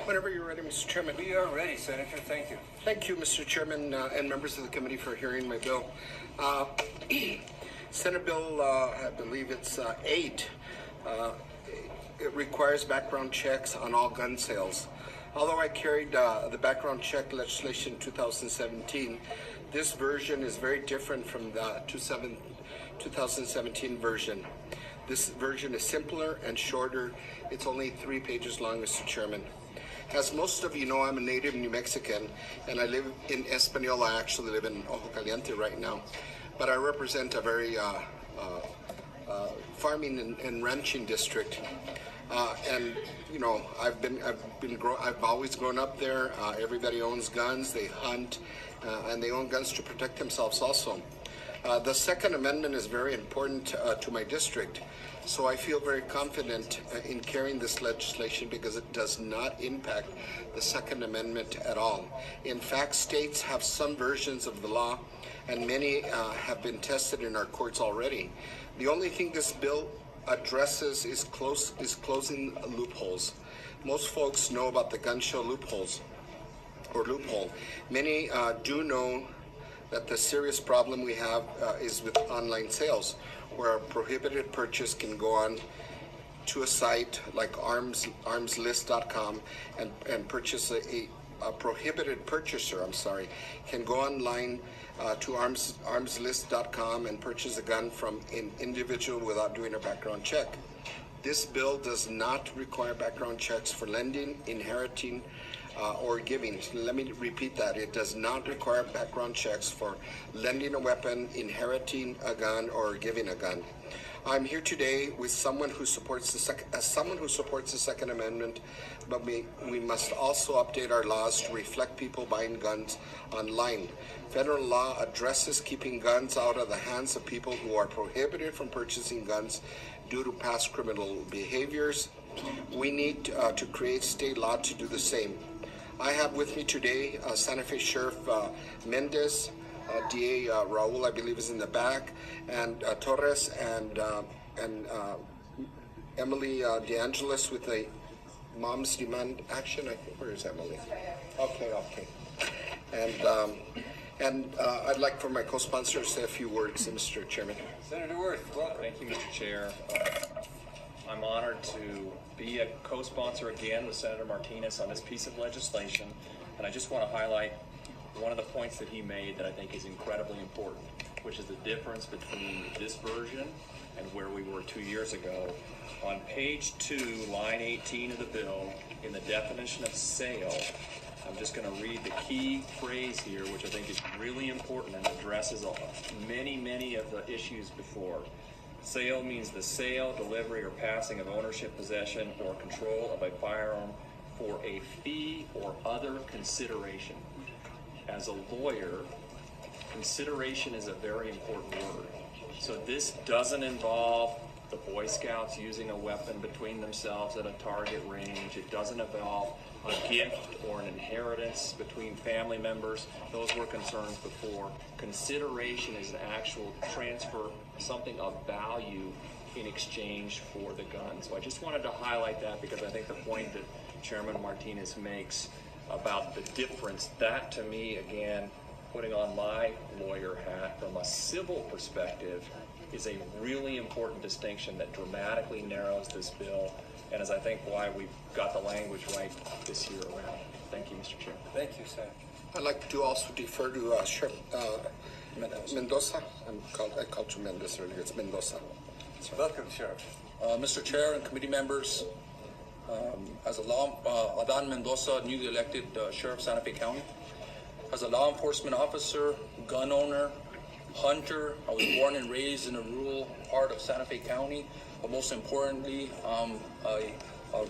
Whenever you're ready, Mr. Chairman. We are ready, Senator. Thank you. Thank you, Mr. Chairman, and members of the committee for hearing my bill. Senate Bill, I believe it's 8. It requires background checks on all gun sales. Although I carried the background check legislation in 2017, this version is very different from the 2017 version. This version is simpler and shorter. It's only 3 pages long, Mr. Chairman. As most of you know, I'm a native New Mexican, and I live in Española. I actually live in Ojo Caliente right now, but I represent a very farming and ranching district. And you know, I've always grown up there. Everybody owns guns. They hunt, and they own guns to protect themselves also. The Second Amendment is very important to my district, so I feel very confident in carrying this legislation because it does not impact the Second Amendment at all. In fact, states have some versions of the law, and many have been tested in our courts already. The only thing this bill addresses is closing loopholes. Most folks know about the gun show loophole. Many do know that the serious problem we have is with online sales, where a prohibited purchase can go on to a site like armslist.com and purchase a prohibited purchaser, can go online to armslist.com and purchase a gun from an individual without doing a background check. This bill does not require background checks for lending, inheriting, or giving. Let me repeat that. It does not require background checks for lending a weapon, inheriting a gun, or giving a gun. I'm here today with someone who supports the Second Amendment, but we must also update our laws to reflect people buying guns online. Federal law addresses keeping guns out of the hands of people who are prohibited from purchasing guns due to past criminal behaviors. We need to create state law to do the same. I have with me today Santa Fe Sheriff Mendez, DA Raul, I believe, is in the back, and Torres and Emily DeAngelis with the Moms Demand Action. I think, where is Emily? Okay. And I'd like for my co-sponsor to say a few words, Mr. Chairman. Senator Worth, welcome. Thank you, Mr. Chair. I'm honored to be a co-sponsor again with Senator Martinez on this piece of legislation, and I just want to highlight one of the points that he made that I think is incredibly important, which is the difference between this version and where we were 2 years ago. On page 2, line 18 of the bill, in the definition of sale, I'm just going to read the key phrase here, which I think is really important and addresses many of the issues before. Sale means the sale, delivery, or passing of ownership, possession, or control of a firearm for a fee or other consideration. As a lawyer, consideration is a very important word. So this doesn't involve the Boy Scouts using a weapon between themselves at a target range. It doesn't involve a gift or an inheritance between family members. Those were concerns before. Consideration is an actual transfer, something of value in exchange for the gun. So I just wanted to highlight that because I think the point that Chairman Martinez makes about the difference, that to me, again, putting on my lawyer hat from a civil perspective, is a really important distinction that dramatically narrows this bill, and is I think why we've got the language right this year around. Thank you, Mr. Chair. Thank you, Senator. I'd like to also defer to Sheriff Mendoza. I called you Mendez earlier. It's Mendoza. Welcome, Sheriff. Mr. Chair and committee members, as Adan Mendoza, newly elected Sheriff of Santa Fe County, as a law enforcement officer, gun owner, hunter, I was born and raised in a rural part of Santa Fe County, but most importantly, a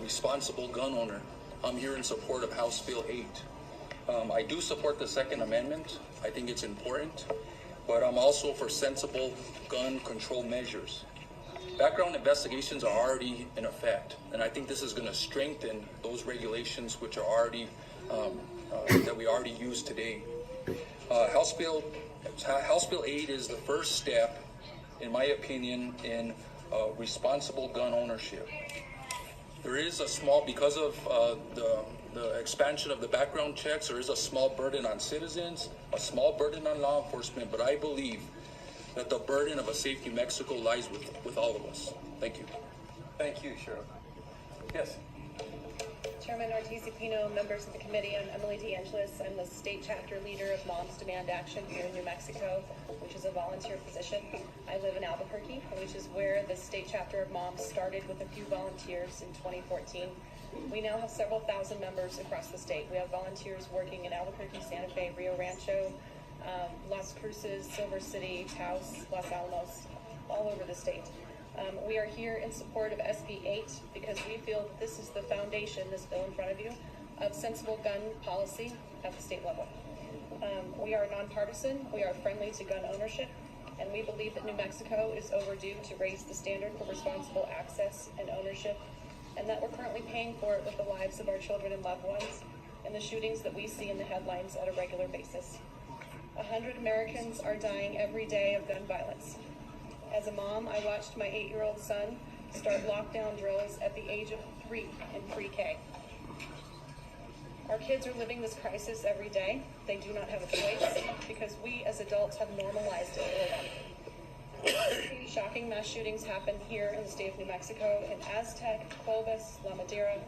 responsible gun owner. I'm here in support of House Bill 8. I do support the Second Amendment. I think it's important, but I'm also for sensible gun control measures. Background investigations are already in effect, and I think this is going to strengthen those regulations which are already that we already use today. House Bill 8 is the first step, in my opinion, in responsible gun ownership. There is a small, because of the expansion of the background checks, there is a small burden on citizens, a small burden on law enforcement, but I believe that the burden of a safe New Mexico lies with all of us. Thank you. Thank you, Sheriff. Yes. Chairman Ortiz-Pino, members of the committee, I'm Emily DeAngelis. I'm the state chapter leader of Moms Demand Action here in New Mexico, which is a volunteer position. I live in Albuquerque, which is where the state chapter of Moms started with a few volunteers in 2014. We now have several thousand members across the state. We have volunteers working in Albuquerque, Santa Fe, Rio Rancho, Las Cruces, Silver City, Taos, Los Alamos, all over the state. We are here in support of SB8 because we feel that this is the foundation, this bill in front of you, of sensible gun policy at the state level. We are nonpartisan, we are friendly to gun ownership, and we believe that New Mexico is overdue to raise the standard for responsible access and ownership, and that we're currently paying for it with the lives of our children and loved ones and the shootings that we see in the headlines at a regular basis. 100 Americans are dying every day of gun violence. As a mom, I watched my 8-year-old son start lockdown drills at the age of 3 in pre-K. Our kids are living this crisis every day. They do not have a choice because we as adults have normalized it for them. Shocking mass shootings happen here in the state of New Mexico, in Aztec, Clovis, La Madera.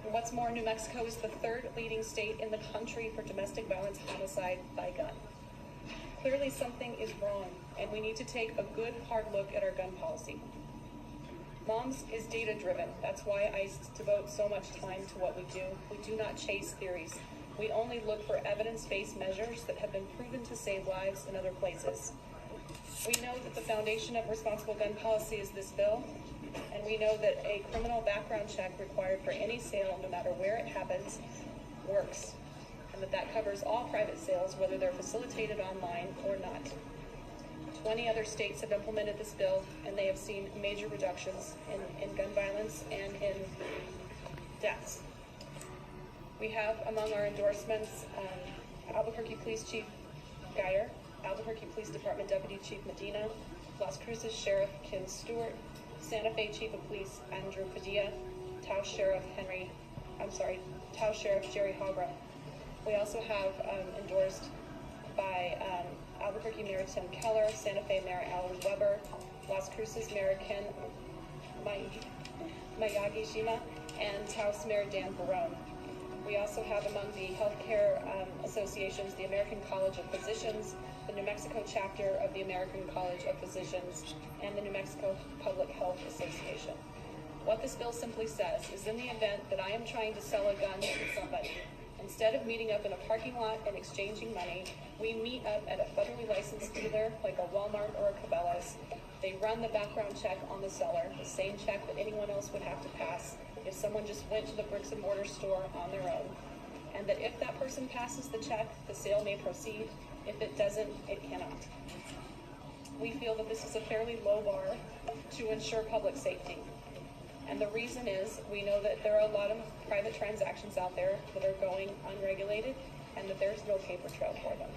And what's more, New Mexico is the 3rd leading state in the country for domestic violence homicide by gun. Clearly something is wrong, and we need to take a good hard look at our gun policy. Moms is data-driven. That's why I devote so much time to what we do. We do not chase theories. We only look for evidence-based measures that have been proven to save lives in other places. We know that the foundation of responsible gun policy is this bill, and we know that a criminal background check required for any sale, no matter where it happens, works. And that covers all private sales, whether they're facilitated online or not. 20 other states have implemented this bill, and they have seen major reductions in gun violence and in deaths. We have among our endorsements Albuquerque Police Chief Geyer, Albuquerque Police Department Deputy Chief Medina, Las Cruces Sheriff Kim Stewart, Santa Fe Chief of Police Andrew Padilla, Taos Sheriff Jerry Hagra. We also have endorsed by Albuquerque Mayor Tim Keller, Santa Fe Mayor Alan Weber, Las Cruces Mayor Ken Miyagi-shima, and Taos Mayor Dan Barone. We also have among the healthcare associations the American College of Physicians, the New Mexico chapter of the American College of Physicians, and the New Mexico Public Health Association. What this bill simply says is, in the event that I am trying to sell a gun to somebody, instead of meeting up in a parking lot and exchanging money, we meet up at a federally licensed dealer like a Walmart or a Cabela's. They run the background check on the seller, the same check that anyone else would have to pass if someone just went to the bricks and mortar store on their own. And that if that person passes the check, the sale may proceed. If it doesn't, it cannot. We feel that this is a fairly low bar to ensure public safety. And the reason is, we know that there are a lot of private transactions out there that are going unregulated and that there's no paper trail for them.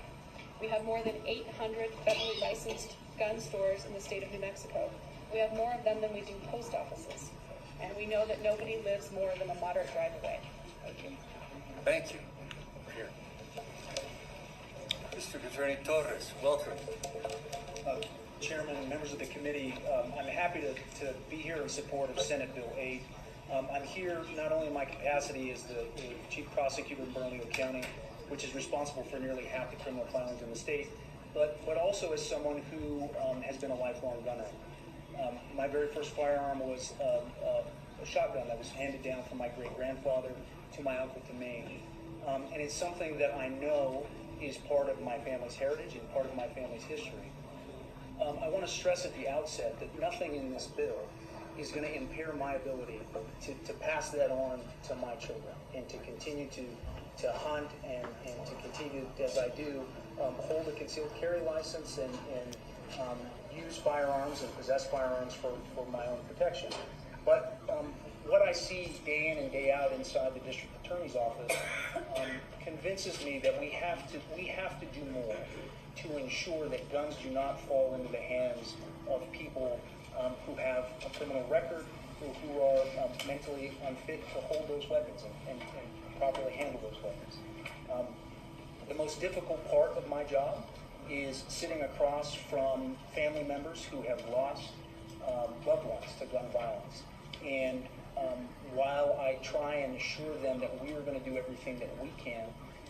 We have more than 800 federally licensed gun stores in the state of New Mexico. We have more of them than we do post offices. And we know that nobody lives more than a moderate drive away. Thank you. Here. District Attorney Torres, welcome. Chairman and members of the committee, I'm happy to be here in support of Senate Bill 8. I'm here not only in my capacity as the Chief Prosecutor in Bernalillo County, which is responsible for nearly half the criminal filings in the state, but also as someone who has been a lifelong gunner. My very first firearm was a shotgun that was handed down from my great-grandfather to my uncle to me. And it's something that I know is part of my family's heritage and part of my family's history. I want to stress at the outset that nothing in this bill is going to impair my ability to pass that on to my children and to continue to hunt and to continue, as I do, hold a concealed carry license and use firearms and possess firearms for my own protection. But what I see day in and day out inside the district attorney's office convinces me that we have to do more to ensure that guns do not fall into the hands of people who have a criminal record who are mentally unfit to hold those weapons and properly handle those weapons. The most difficult part of my job is sitting across from family members who have lost loved ones to gun violence. And while I try and assure them that we are going to do everything that we can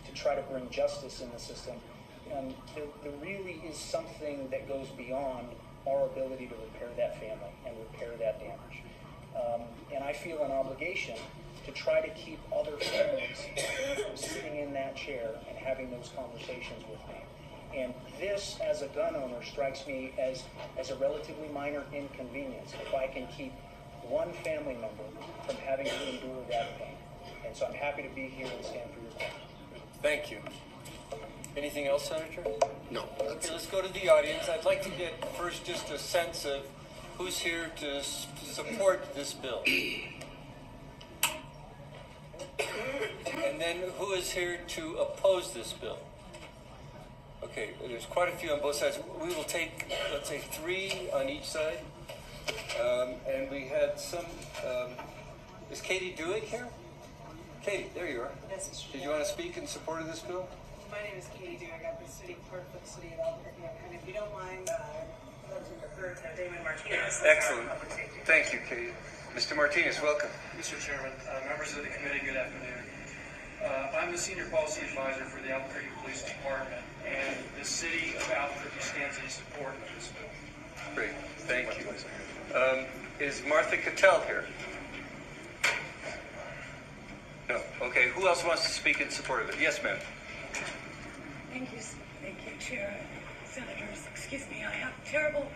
to try to bring justice in the system, there really is something that goes beyond our ability to repair that family and repair that damage. And I feel an obligation to try to keep other families from sitting in that chair and having those conversations with me. And this, as a gun owner, strikes me as a relatively minor inconvenience if I can keep one family member from having to endure that pain. And so I'm happy to be here and stand for your cause. Thank you. Anything else, Senator? No. Okay, let's go to the audience. I'd like to get first just a sense of who's here to support this bill. And then who is here to oppose this bill? Okay, there's quite a few on both sides. We will take, let's say, 3 on each side. And we had some, is Katie Dewick here? Katie, there you are. Yes, Mr. Did you want to speak in support of this bill? My name is Katie Dewick. I'm the city clerk for the city of Albuquerque. And if you don't mind, I'd love to refer to Damon Martinez. Excellent. Thank you, Katie. Mr. Martinez, welcome. Mr. Chairman, members of the committee, good afternoon. I'm the Senior Policy Advisor for the Albuquerque Police Department, and the city of Albuquerque stands in support of this bill. Great, thank you. Is Martha Cattell here? No. Okay, who else wants to speak in support of it? Yes, ma'am. Thank you, Chair. Senators, excuse me, I have terrible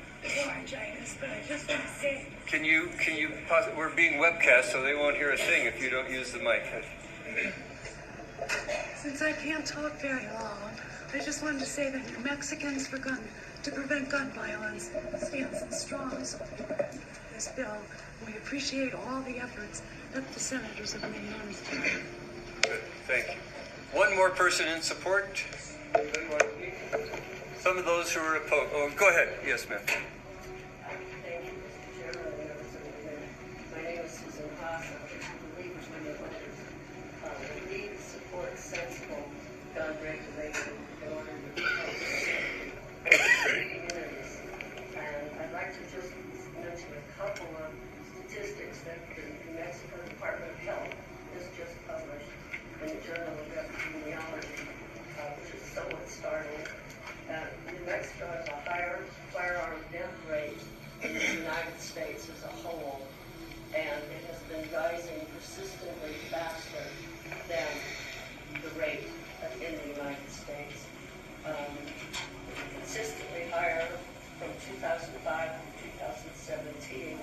laryngitis, but I just want to say... Can you pause it? We're being webcast, so they won't hear a thing if you don't use the mic. Since I can't talk very long, I just wanted to say that New Mexicans to prevent gun violence stands in strong support of this bill. We appreciate all the efforts that the senators have made on this bill. Good, thank you. One more person in support. Some of those who are opposed. Oh, go ahead. Yes, ma'am. Thank you, Mr. Chairman and members of the committee. My name is Susan Haas. I'm the lead between the we need to support sensible gun regulation in order to protect communities. And I'd like to just mention a couple of statistics that the New Mexico Department of Health has just published in the Journal of Epidemiology, which is somewhat startling. New Mexico has a higher firearm death rate in the United States as a whole, and it has been rising persistently faster than the rate in the United States. Consistently higher from 2005 to 2017,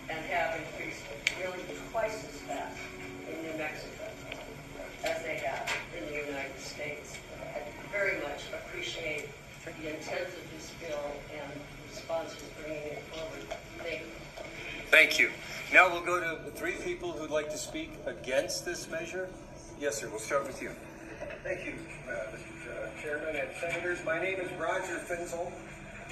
and have increased nearly twice as fast in New Mexico as they have in the United States. I very much appreciate the intent of this bill and the sponsors bringing it forward. Thank you. Thank you. Now we'll go to the 3 people who'd like to speak against this measure. Yes, sir. We'll start with you. Thank you, Mr. Chairman and Senators. My name is Roger Finzel.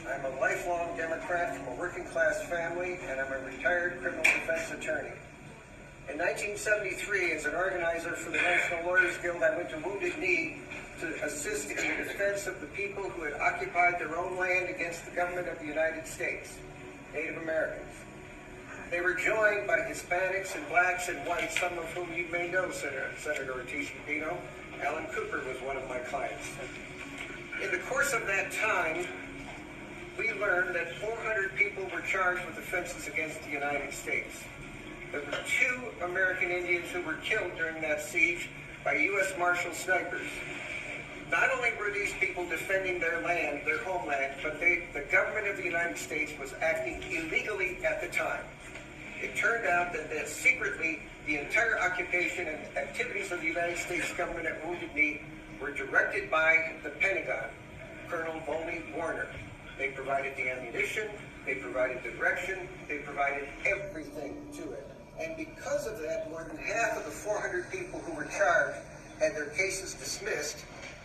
I'm a lifelong Democrat from a working-class family, and I'm a retired criminal defense attorney. In 1973, as an organizer for the National Lawyers Guild, I went to Wounded Knee to assist in the defense of the people who had occupied their own land against the government of the United States, Native Americans. They were joined by Hispanics and blacks and whites, some of whom you may know, Senator Ortiz-Pepino. Alan Cooper was one of my clients. In the course of that time, we learned that 400 people were charged with offenses against the United States. There were 2 American Indians who were killed during that siege by U.S. Marshal snipers. Not only were these people defending their land, their homeland, but the government of the United States was acting illegally at the time. It turned out that secretly, the entire occupation and activities of the United States government at Wounded Knee were directed by the Pentagon, Colonel Volney Warner. They provided the ammunition, they provided the direction, they provided everything to it. And because of that, more than half of the 400 people who were charged had their cases dismissed.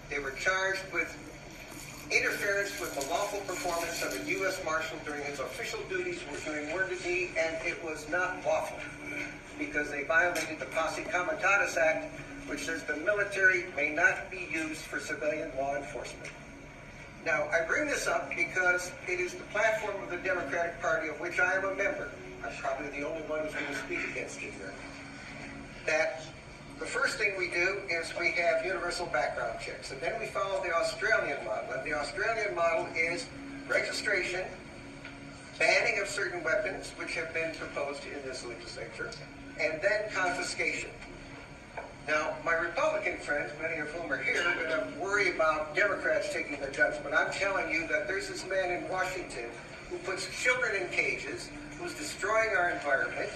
They were charged with interference with the lawful performance of a U.S. Marshal during his official duties during Wounded Knee, and it was not lawful because they violated the Posse Comitatus Act, which says the military may not be used for civilian law enforcement. Now, I bring this up because it is the platform of the Democratic Party, of which I am a member. I'm probably the only one who's going to speak against it here. That the first thing we do is we have universal background checks, and then we follow the Australian model. And the Australian model is registration, banning of certain weapons, which have been proposed in this legislature, and then confiscation. Now, my Republican friends, many of whom are here, are going to worry about Democrats taking their guns, but I'm telling you that there's this man in Washington who puts children in cages, who's destroying our environment,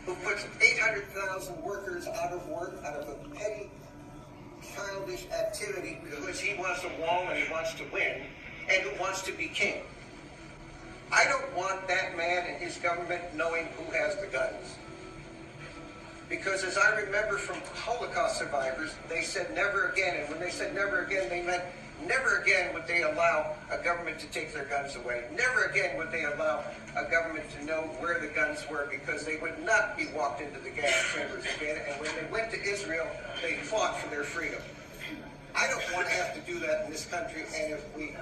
who puts 800,000 workers out of work out of a petty, childish activity because he wants a wall and he wants to win, and who wants to be king. I don't want that man and his government knowing who has the guns. Because as I remember from Holocaust survivors, they said never again, and when they said never again, they meant never again would they allow a government to take their guns away. Never again would they allow a government to know where the guns were, because they would not be walked into the gas chambers again, and when they went to Israel, they fought for their freedom. I don't want to have to do that in this country, and if we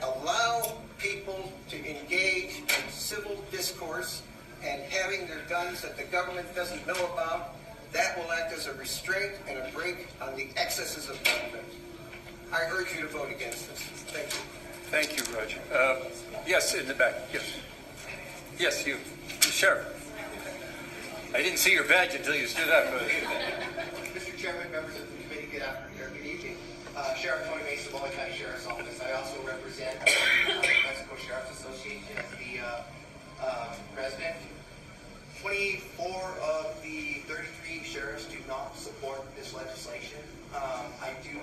allow people to engage in civil discourse and having their guns that the government doesn't know about, that will act as a restraint and a brake on the excesses of government. I urge you to vote against this. Thank you. Thank you, Roger. Yes, in the back. Yes. Yes, you. Sheriff. I didn't see your badge until you stood up. Mr. Chairman, members of the committee, good afternoon, or good evening. Sheriff Tony Mason, Wally County Sheriff's Office. I also represent the Mexico Sheriff's Association as the president. 24 of the 33 sheriffs do not support this legislation. I do,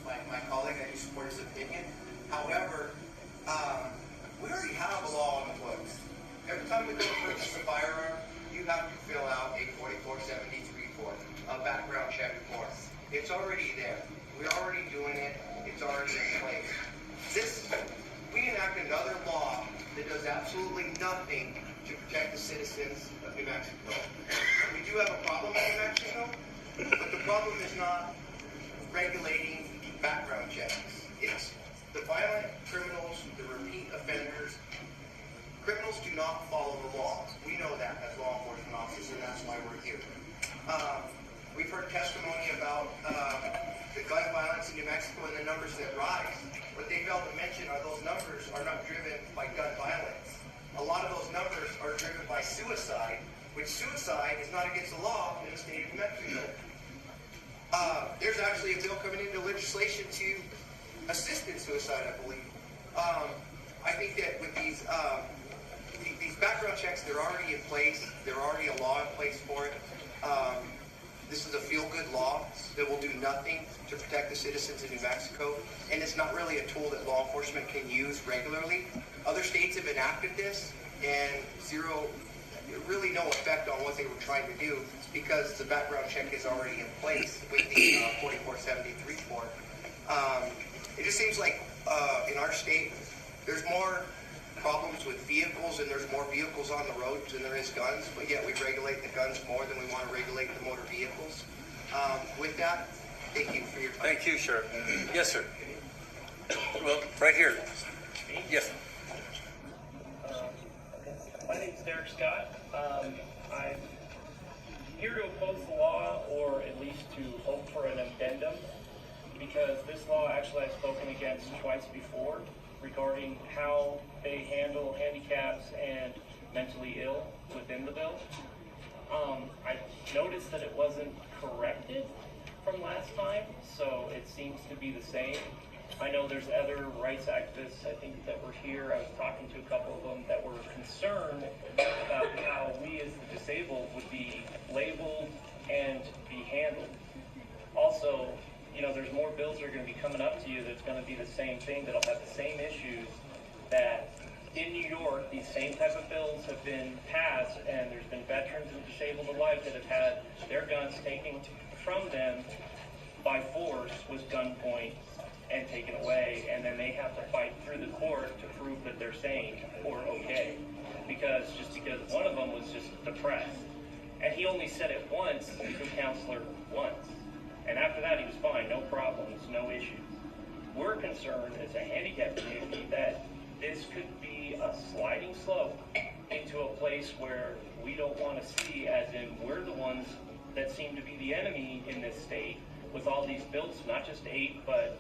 my colleague, I do support his opinion. However, we already have a law on the books. Every time we go to purchase a firearm, you have to fill out a 4473 form, a background check form. It's already there. We're already doing it. It's already in place. We enact another law that does absolutely nothing to protect the citizens of New Mexico. We do have a problem in New Mexico, but the problem is not regulating background checks. It's the violent criminals, the repeat offenders. Criminals do not follow the law. We know that as law enforcement officers, and that's why we're here. We've heard testimony about the gun violence in New Mexico and the numbers that rise. What they failed to mention are those numbers are not driven by gun violence. A lot of those numbers are driven by suicide, which suicide is not against the law in the state of New Mexico. There's actually a bill coming into legislation to assist in suicide, I believe. I think that with these background checks, they're already in place. There's already a law in place for it. This is a feel-good law that will do nothing to protect the citizens in New Mexico, and it's not really a tool that law enforcement can use regularly. Other states have enacted this, and really no effect on what they were trying to do because the background check is already in place with the 4473 form. It just seems like in our state, there's more problems with vehicles, and there's more vehicles on the roads than there is guns, but yet we regulate the guns more than we want to regulate the motor vehicles. With that, thank you for your time. Thank you, Sheriff. Yes, sir. Well, right here. Yes. My name is Derek Scott. I'm here to oppose the law, or at least to hope for an addendum, because this law actually I've spoken against twice before regarding how they handle handicaps and mentally ill within the bill. I noticed that it wasn't corrected from last time, so it seems to be the same. I know there's other rights activists, I think, that were here. I was talking to a couple of them that were concerned about how we as the disabled would be labeled and be handled. Also, you know, there's more bills that are going to be coming up to you that's going to be the same thing, that'll have the same issues that in New York, these same type of bills have been passed, and there's been veterans and disabled alike that have had their guns taken from them by force with gunpoint and taken away, and then they have to fight through the court to prove that they're sane or okay, because one of them was just depressed, and he only said it once to a counselor once, and after that he was fine, no problems, no issues. We're concerned as a handicapped community that this could be a sliding slope into a place where we don't want to see, as in we're the ones that seem to be the enemy in this state with all these bills, not just 8, but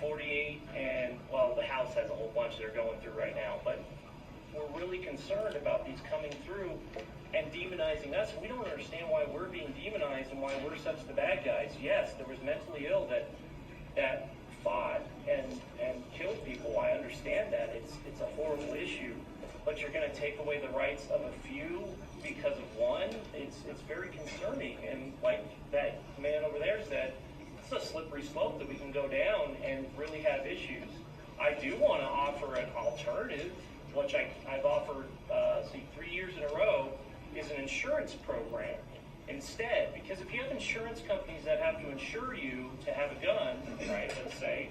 48, and, well, the House has a whole bunch they're going through right now, but we're really concerned about these coming through and demonizing us. We don't understand why we're being demonized and why we're such the bad guys. Yes, there was mentally ill that fought and killed people. I understand that. It's a horrible issue, but you're going to take away the rights of a few because of one. It's very concerning, and like that man over there said, it's a slippery slope that we can go down and really have issues. I do want to offer an alternative, which I've offered 3 years in a row, is an insurance program instead. Because if you have insurance companies that have to insure you to have a gun, right, let's say,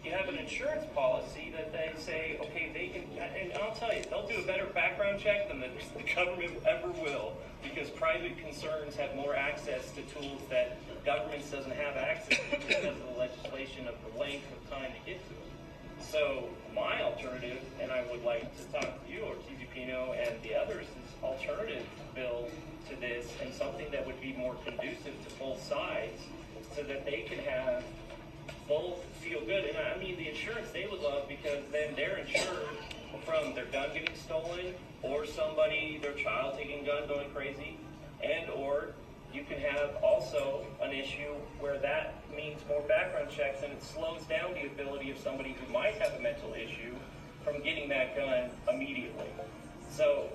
you have an insurance policy that they say, okay, they can, and I'll tell you, they'll do a better background check than the government ever will, because private concerns have more access to tools that governments doesn't have access to because of the legislation of the length of time to get to it. So my alternative, and I would like to talk to you, Ortiz Pino, and the others, is alternative bill to this, and something that would be more conducive to both sides, so that they can have both feel good. And I mean, the insurance they would love, because then they're insured from their gun getting stolen, or somebody, their child taking a gun going crazy, and or you can have also an issue where that means more background checks, and it slows down the ability of somebody who might have a mental issue from getting that gun immediately. So,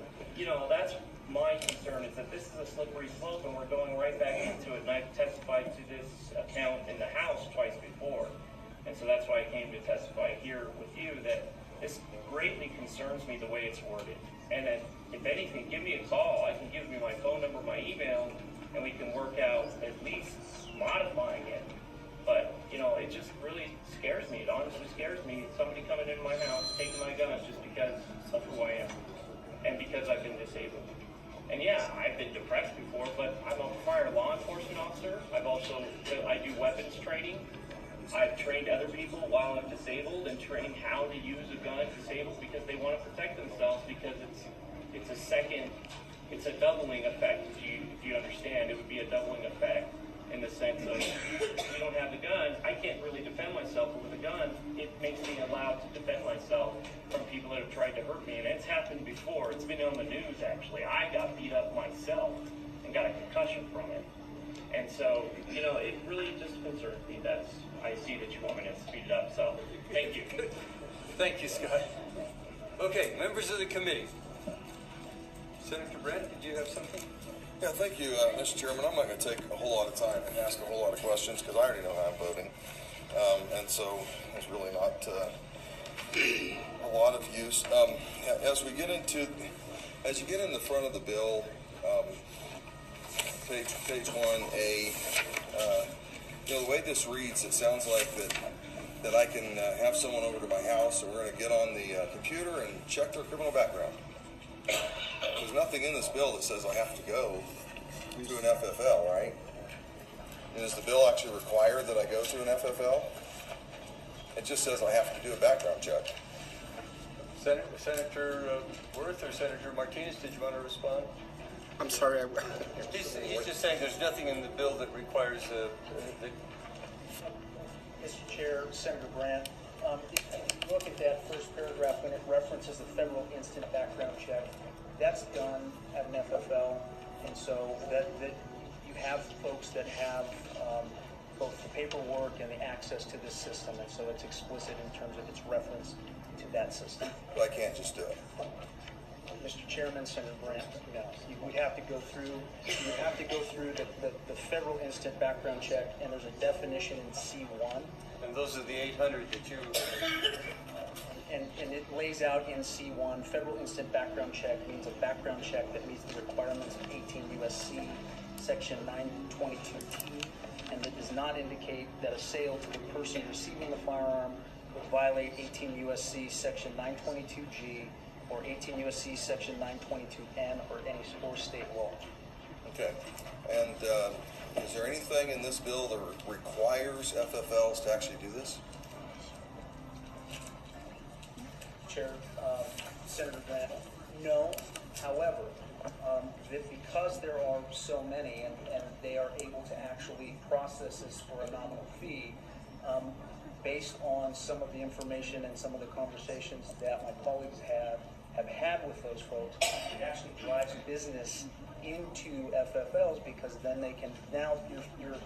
that's my concern, is that this is a slippery slope, and we're going right back into it. And I've testified to this account in the House twice before, and so that's why I came to testify here with you, that this greatly concerns me the way it's worded. And then, if anything, give me a call. I can give you my phone number, my email, and we can work out at least modifying it. But, it just really scares me. It honestly scares me. Somebody coming into my house, taking my guns just because of who I am and because I've been disabled. And yeah, I've been depressed before, but I'm a prior law enforcement officer. I do weapons training. I've trained other people while I'm disabled, and trained how to use a gun disabled, because they want to protect themselves, because it's a doubling effect. If you understand, it would be a doubling effect in the sense of, if you don't have the gun, I can't really defend myself, but with a gun, it makes me allowed to defend myself from people that have tried to hurt me. And it's happened before. It's been on the news, actually. I got beat up myself and got a concussion from it. And so, it really just concerns me. I see that you want me to speed it up, so thank you. Thank you, Scott. Okay, members of the committee. Senator Brent, did you have something? Yeah, thank you, Mr. Chairman. I'm not going to take a whole lot of time and ask a whole lot of questions, because I already know how I'm voting, and so there's really not a lot of use. As you get in the front of the bill, page 1A, the way this reads, it sounds like that I can have someone over to my house, and we're going to get on the computer and check their criminal background. There's nothing in this bill that says I have to go to an FFL, right? And does the bill actually require that I go to an FFL? It just says I have to do a background check. Senator Worth or Senator Martinez, did you want to respond? I'm sorry. He's just saying there's nothing in the bill that requires Mr. Chair, Senator Brandt, if you look at that first paragraph, when it references the federal instant background check, that's done at an FFL, and so that you have folks that have both the paperwork and the access to this system, and so it's explicit in terms of its reference to that system. But I can't just do it. Mr. Chairman, Senator Brandt, no, you would have to go through the federal instant background check, and there's a definition in C1. And those are the 800 that you... And it lays out in C1, federal instant background check means a background check that meets the requirements of 18 U.S.C. Section 922T, and that does not indicate that a sale to the person receiving the firearm would violate 18 U.S.C. Section 922G or 18 U.S.C. Section 922N or any state law. Okay. And is there anything in this bill that requires FFLs to actually do this? Chair, Senator Grant, no. However, that because there are so many and they are able to actually process this for a nominal fee, based on some of the information and some of the conversations that my colleagues have had with those folks, it actually drives business into FFLs because then they can, now you're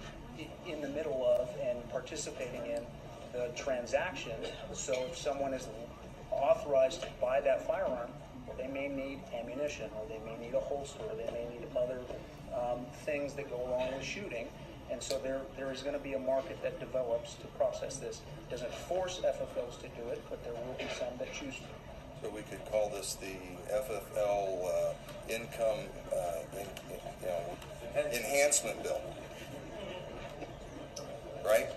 in the middle of and participating in the transaction. So if someone is authorized to buy that firearm, they may need ammunition, or they may need a holster, or they may need other things that go along with shooting. And so there is going to be a market that develops to process this. It doesn't force FFLs to do it, but there will be some that choose to. So we could call this the FFL income enhancement bill, right?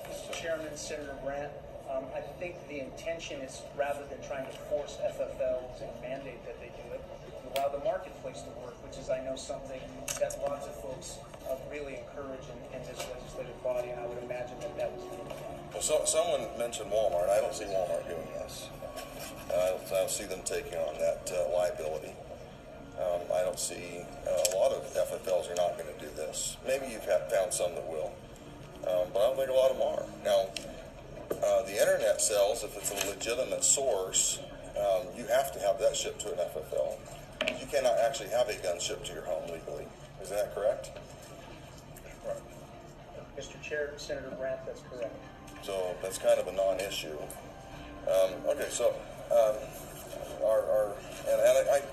Mr. Chairman, Senator Grant, I think the intention is, rather than trying to force FFLs and mandate that they do it, allow the marketplace to work, which is, I know, something that lots of folks really encourage in this legislative body, and I would imagine that was the intent. Well, someone mentioned Walmart. I don't see Walmart doing this. I don't see them taking on that liability. I don't see a lot of FFLs are not going to do this. Maybe you've found some that will, but I don't think a lot of them are. Now, the internet sells, if it's a legitimate source, you have to have that shipped to an FFL. You cannot actually have a gun shipped to your home legally. Is that correct? Right. Mr. Chair, Senator Grant, that's correct. So that's kind of a non-issue. Okay, so I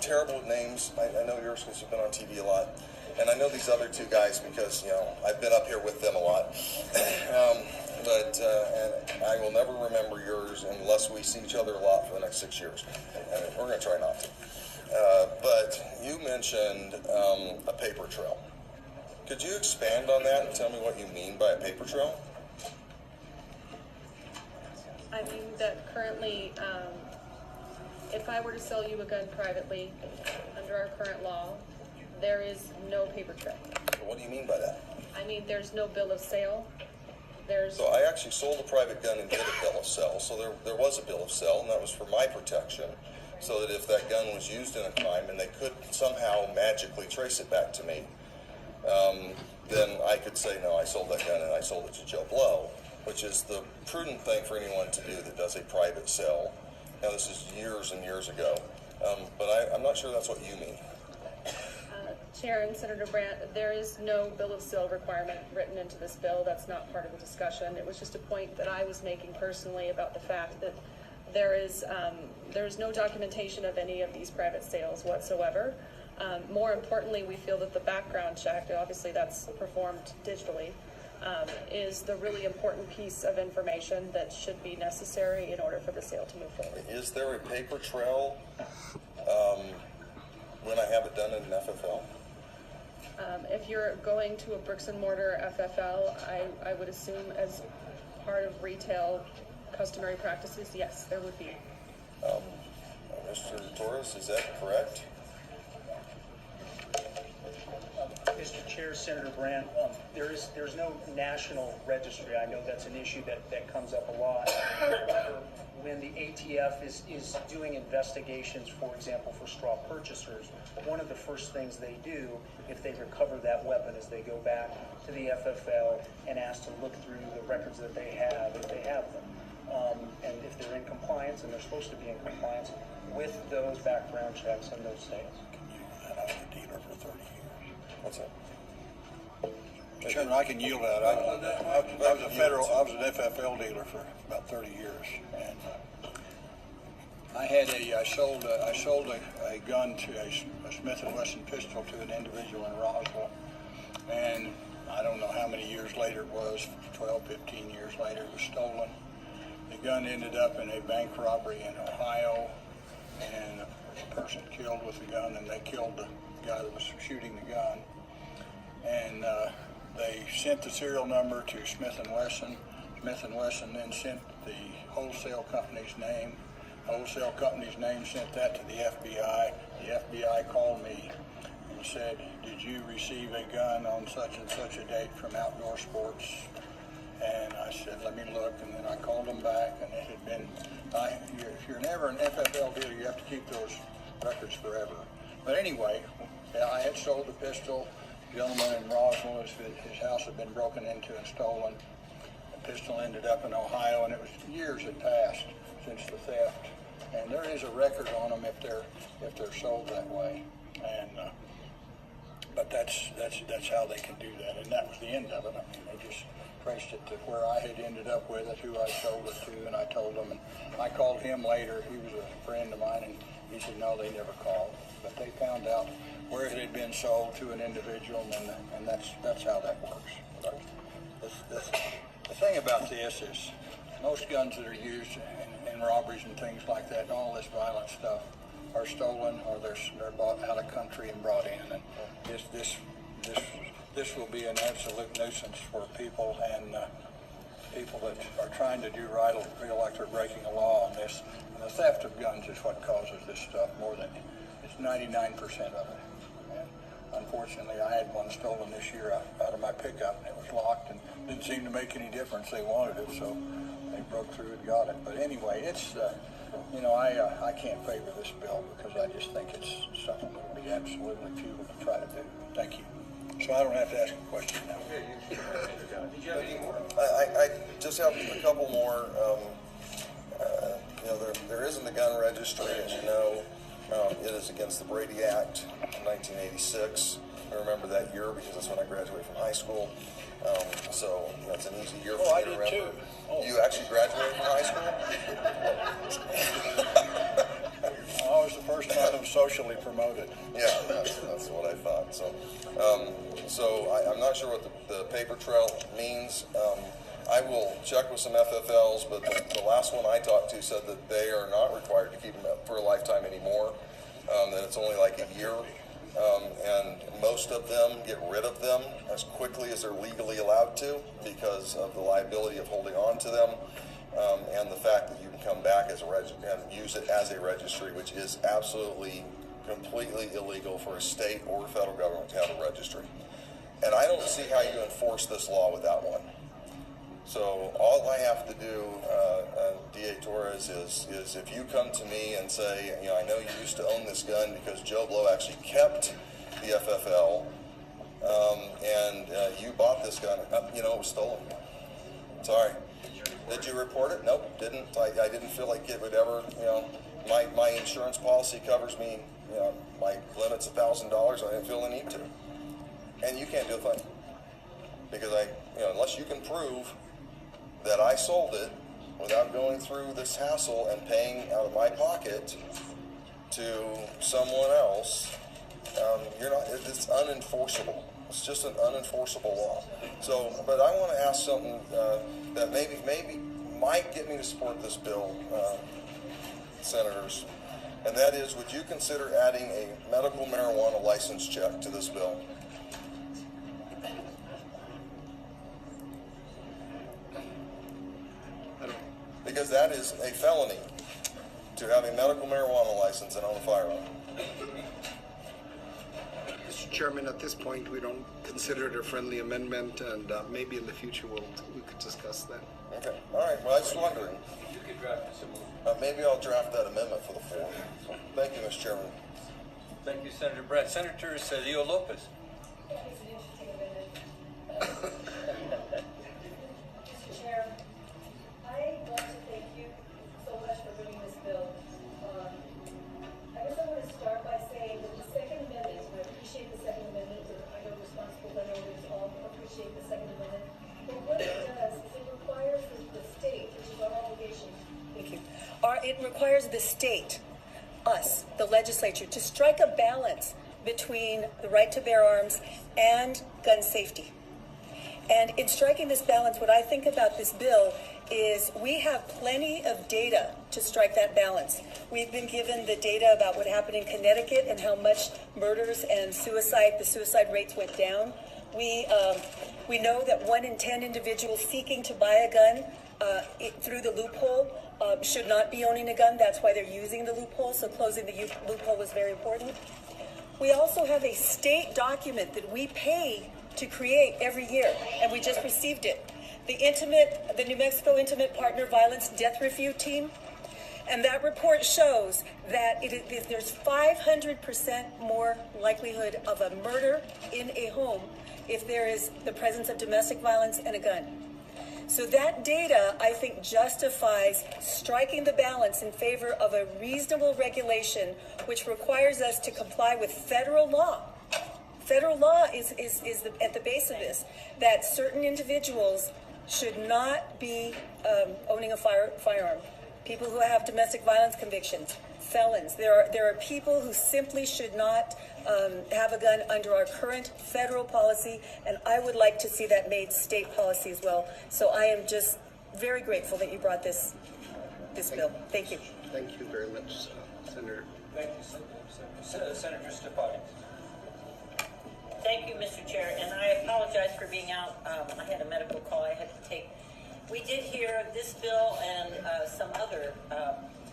terrible with names. I know yours because you've been on TV a lot, and I know these other two guys because I've been up here with them a lot. And I will never remember yours unless we see each other a lot for the next 6 years. And we're going to try not to. But you mentioned a paper trail. Could you expand on that and tell me what you mean by a paper trail? I mean that currently, if I were to sell you a gun privately, under our current law, there is no paper trail. What do you mean by that? I mean, there's no bill of sale. So I actually sold a private gun and did a bill of sale. So there was a bill of sale, and that was for my protection, so that if that gun was used in a crime and they could somehow magically trace it back to me, then I could say, no, I sold that gun and I sold it to Joe Blow, which is the prudent thing for anyone to do that does a private sale. Now, this is years and years ago, but I'm not sure that's what you mean. Chair and Senator Brandt, there is no bill of sale requirement written into this bill. That's not part of the discussion. It was just a point that I was making personally about the fact that there is no documentation of any of these private sales whatsoever. More importantly, we feel that the background check, obviously that's performed digitally, is the really important piece of information that should be necessary in order for the sale to move forward. Is there a paper trail when I have it done in an FFL? If you're going to a bricks and mortar FFL, I would assume as part of retail customary practices, yes, there would be. Mr. Torres, is that correct? Mr. Chair, Senator Brandt, there's no national registry. I know that's an issue that comes up a lot. When the ATF is doing investigations, for example, for straw purchasers, one of the first things they do if they recover that weapon is they go back to the FFL and ask to look through the records that they have, if they have them. And if they're in compliance, and they're supposed to be in compliance with those background checks and those things. I was a dealer for 30 years. What's that? Chairman, I can yield that. I was an FFL dealer for about 30 years, and I sold a gun to a Smith & Wesson pistol to an individual in Roswell, and I don't know how many years later it was, 12, 15 years later, it was stolen. The gun ended up in a bank robbery in Ohio, and a person killed with the gun, and they killed the guy that was shooting the gun. And they sent the serial number to Smith & Wesson. Smith & Wesson then sent the wholesale company's name. The wholesale company's name sent that to the FBI. The FBI called me and said, did you receive a gun on such and such a date from Outdoor Sports? And I said, let me look, and then I called them back, and it had been, if you're never an FFL dealer, you have to keep those records forever. But anyway, I had sold the pistol. The gentleman in Roswell, his house had been broken into and stolen. The pistol ended up in Ohio, and it was years had passed since the theft. And there is a record on them if they're sold that way. And but that's how they can do that, and that was the end of it. I mean, they just traced it to where I had ended up with it, who I sold it to, and I told them. And I called him later. He was a friend of mine, and he said, no, they never called. But they found out where it had been sold to an individual, and that's how that works. But the thing about this is most guns that are used in robberies and things like that, and all this violent stuff, are stolen or they're bought out of country and brought in. And this will be an absolute nuisance for people, and people that are trying to do right will feel like they're breaking a law on this. And the theft of guns is what causes this stuff more than it's 99% of it. And unfortunately, I had one stolen this year out of my pickup, and it was locked and didn't seem to make any difference. They wanted it, so they broke through and got it. But anyway, it's I can't favor this bill because I just think it's something that would be absolutely futile to try to do. Thank you. So I don't have to ask a question now. I just have a couple more. There isn't a gun registry, as you know. It is against the Brady Act in 1986. I remember that year because that's when I graduated from high school. So it's an easy year for me to remember. I did too. Oh. You actually graduated from high school? I was the first time I was socially promoted. Yeah, that's what I thought. So, I'm not sure what the paper trail means. I will check with some FFLs, but the last one I talked to said that they are not required to keep them up for a lifetime anymore, that it's only like a year, and most of them get rid of them as quickly as they're legally allowed to because of the liability of holding on to them, and the fact that you can come back as and use it as a registry, which is absolutely completely illegal for a state or federal government to have a registry. And I don't see how you enforce this law without one. So all I have to do, D.A. Torres, is if you come to me and say, I know you used to own this gun because Joe Blow actually kept the FFL, and you bought this gun, it was stolen. Sorry. Did you report it? Nope, didn't. I didn't feel like it would ever, my insurance policy covers me, my limit's $1,000. I didn't feel the need to. And you can't do a thing. Because unless you can prove that I sold it without going through this hassle and paying out of my pocket to someone else, it's unenforceable. It's just an unenforceable law. So, but I want to ask something that maybe might get me to support this bill, senators, and that is, would you consider adding a medical marijuana license check to this bill? Because that is a felony to have a medical marijuana license and own a firearm. Mr. Chairman, at this point, we don't consider it a friendly amendment, and maybe in the future we could discuss that. Okay. All right. Well, I was just wondering. You could draft a similar. Maybe I'll draft that amendment for the floor. Thank you, Mr. Chairman. Thank you, Senator Brett. Senator Leo Lopez. It requires the state, us, the legislature, to strike a balance between the right to bear arms and gun safety. And in striking this balance, what I think about this bill is we have plenty of data to strike that balance. We've been given the data about what happened in Connecticut and how much murders and the suicide rates went down. We know that 1 in 10 individuals seeking to buy a gun through the loophole should not be owning a gun. That's why they're using the loophole, so closing the loophole was very important. We also have a state document that we pay to create every year, and we just received it. The New Mexico Intimate Partner Violence Death Review Team, and that report shows that there's 500% more likelihood of a murder in a home if there is the presence of domestic violence and a gun. So that data, I think, justifies striking the balance in favor of a reasonable regulation which requires us to comply with federal law. Federal law is at the base of this, that certain individuals should not be owning a firearm. People who have domestic violence convictions, felons. There are people who simply should not have a gun under our current federal policy, and I would like to see that made state policy as well. So I am just very grateful that you brought this bill. Thank you. Thank you very much, Senator. Thank you, Senator Stefanik. Thank you, Mr. Chair, and I apologize for being out. I had a medical call I had to take. We did hear this bill and some other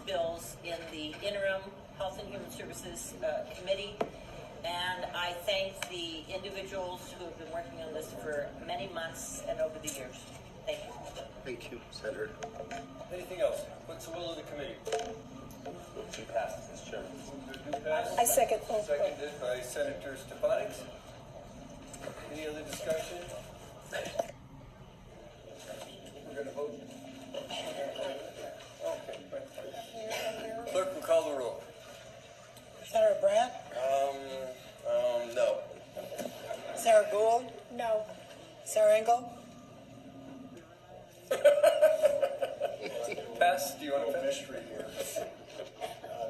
bills in the interim Health and Human Services Committee, and I thank the individuals who have been working on this for many months and over the years. Thank you. Thank you, Senator. Anything else? What's the will of the committee? Move to pass, Mr. Chairman. I second. Seconded by Senator Stefanik. Any other discussion? We're going to vote. Okay. Clerk will call the roll. Senator Brandt? No. Sarah Gould? No. Sarah Engel? Pass? Do you want to pass? Mystery here.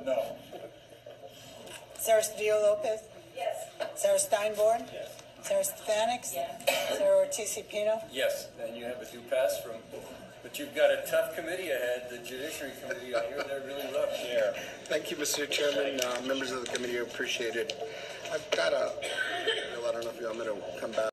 No. Sarah Cedillo Lopez? Yes. Sarah Steinborn? Yes. Sarah Stefanik? Yes. Sarah Ortiz-Pino? Yes, and you have a due pass from, but you've got a tough committee ahead, the Judiciary Committee. I hear they're really rough. Yeah. Thank you, Mr. Chairman, members of the committee, I appreciate it. I've got I don't know if you want me to come back.